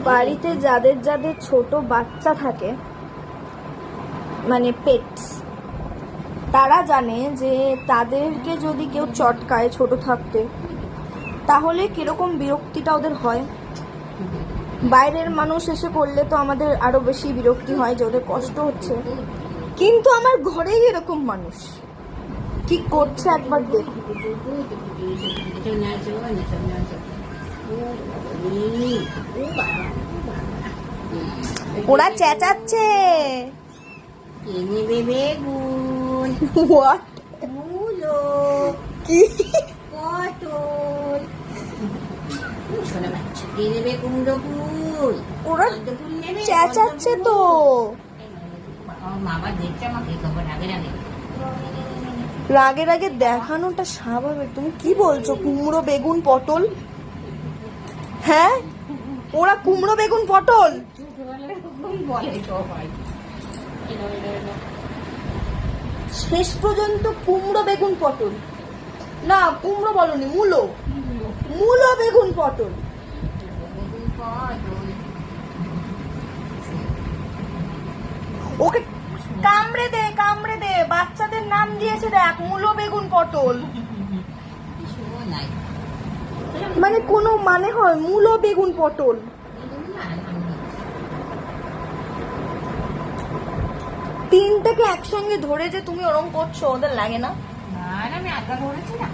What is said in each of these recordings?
বাড়িতে যাদের যাদের ছোট বাচ্চা থাকে, মানে পেটস, তারা জানে যে তাদেরকে যদি কেউ চটকায় ছোট থাকতে, তাহলে কিরকম বিরক্তিটা ওদের হয়। বাইরের মানুষ এসে করলে তো আমাদের আরো বেশি বিরক্তি হয় যে ওদের কষ্ট হচ্ছে, কিন্তু আমার ঘরেই এরকম মানুষ কি করছে একবার দেখো। ওরা চেঁচাচ্ছে। What? কি ওরা চেঁচাচ্ছে তো। রাগে রাগে দেখানোটা স্বাভাবিক। তুমি কি বলছো? কুমড়ো বেগুন পটল? হ্যাঁ, ওরা কুমড়ো বেগুন পটল শেষ পর্যন্ত কুমড়ো বেগুন পটল না, কুমড়ো বলনি, মূলো বেগুন পটল। ওকে কামড়ে দে, বাচ্চাদের নাম দিয়েছে দেখ, মূলো বেগুন পটল। মানে কোনো মানে হয়? মূলো বেগুন পটল। তিনটাকে একসঙ্গে ধরে যে তুমি ওরম করছো, ওদের লাগে না? আমি আলগা ধরেছি না।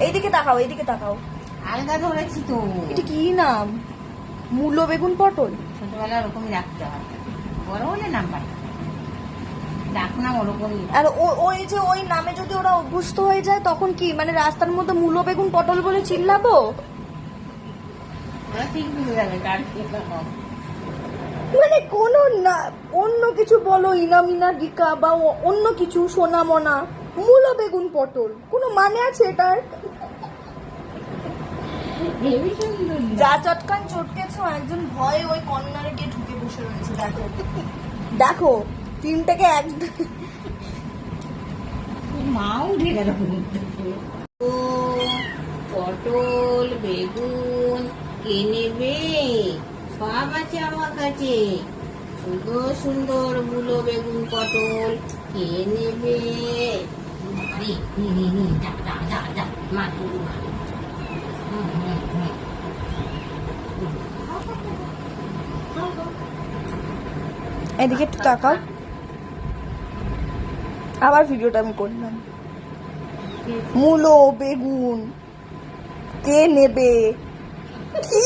এইদিকে তাকাও। আলগা ধরেছি তো। এটা কি নাম? মূলো বেগুন পটল। ছোটবেলা ওরকমই রাখতে হয়, বড় হলে নাম পাই ডাক নাম ওরকমই। আর ওই যে ওই নামে যদি ওরা অভ্যস্ত হয়ে যায়, তখন কি মানে রাস্তার মধ্যে মূলো বেগুন পটল বলে চিল্লাবো? ওরা ঠিক বুঝে যাবে কার কি নাম। মানে কোনো না, অন্য কিছু বলো, ইনামিনা গিকা বা অন্য কিছু, সোনা মনা, মূলো বেগুন পটল, কোনো মানে আছে এটার? যা চটকান চটকেছ, একজন ভয়ে ওই কর্নারে গিয়ে ঢুকে বসে রয়েছে। দেখো তিনটাকে এক মা উঠে গেল। পটল বেগুন কে নেবে? সব আছে আমার কাছে, সুন্দর সুন্দর মূলো বেগুন পটল কে নেবে? এদিকে একটু তাকাও। আবার ভিডিওটা আমি করলাম। মূলো বেগুন কে নেবে? কি